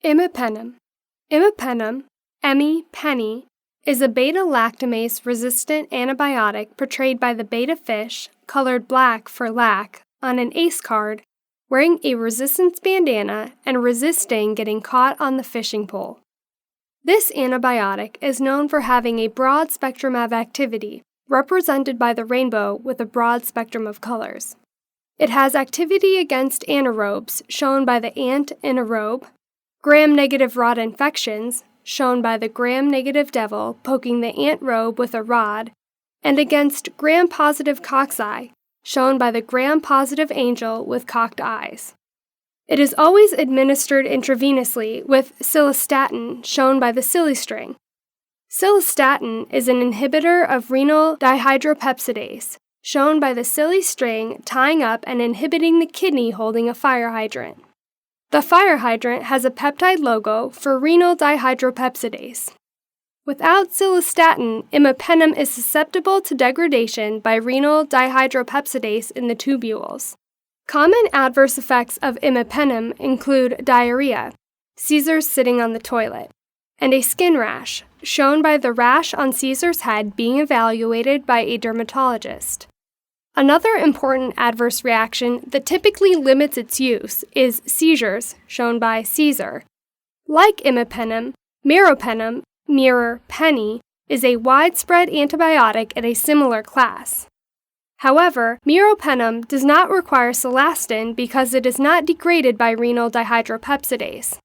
Imipenem. Imipenem, Imipenem, is a beta-lactamase-resistant antibiotic portrayed by the beta fish, colored black for lac, on an ACE card, wearing a resistance bandana and resisting getting caught on the fishing pole. This antibiotic is known for having a broad spectrum of activity, represented by the rainbow with a broad spectrum of colors. It has activity against anaerobes, shown by the ant anaerobe, gram-negative rod infections, shown by the gram-negative devil poking the ant robe with a rod, and against gram-positive cocci, shown by the gram-positive angel with cocked eyes. It is always administered intravenously with cilastatin, shown by the silistring. Cilastatin is an inhibitor of renal dihydropepsidase, shown by the silistring tying up and inhibiting the kidney holding a fire hydrant. The fire hydrant has a peptide logo for renal dihydropepsidase. Without cilastatin, imipenem is susceptible to degradation by renal dihydropepsidase in the tubules. Common adverse effects of imipenem include diarrhea, Caesar's sitting on the toilet, and a skin rash, shown by the rash on Caesar's head being evaluated by a dermatologist. Another important adverse reaction that typically limits its use is seizures, shown by Caesar. Like imipenem, meropenem, is a widespread antibiotic in a similar class. However, meropenem does not require cilastin because it is not degraded by renal dihydropepsidase.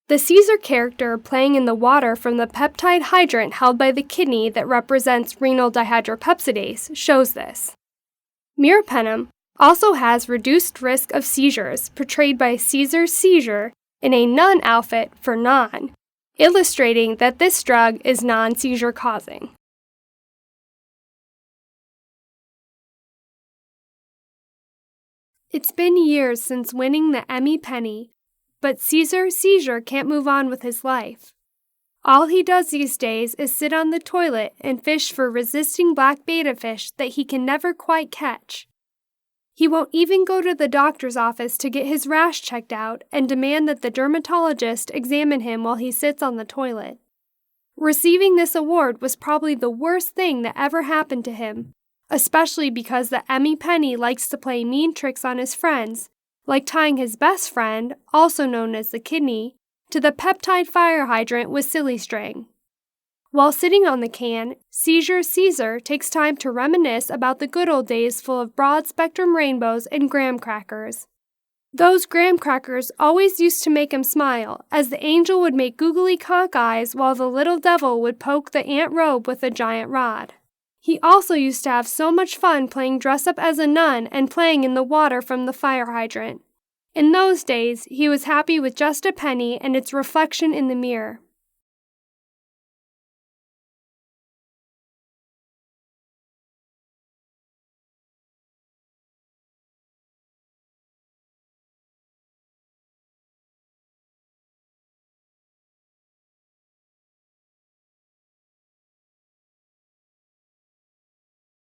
The Caesar character playing in the water from the peptide hydrant held by the kidney that represents renal dihydropepsidase shows this. Imipenem also has reduced risk of seizures, portrayed by Caesar's seizure in a nun outfit for non, illustrating that this drug is non-seizure causing. It's been years since winning the Imipenem, but Caesar's seizure can't move on with his life. All he does these days is sit on the toilet and fish for resisting black beta fish that he can never quite catch. He won't even go to the doctor's office to get his rash checked out and demand that the dermatologist examine him while he sits on the toilet. Receiving this award was probably the worst thing that ever happened to him, especially because the Imipenem likes to play mean tricks on his friends, like tying his best friend, also known as the kidney, to the peptide fire hydrant with silistring. While sitting on the can, Caesar takes time to reminisce about the good old days full of broad-spectrum rainbows and graham crackers. Those graham crackers always used to make him smile, as the angel would make googly cock eyes while the little devil would poke the ant robe with a giant rod. He also used to have so much fun playing dress-up as a nun and playing in the water from the fire hydrant. In those days, he was happy with just a penny and its reflection in the mirror.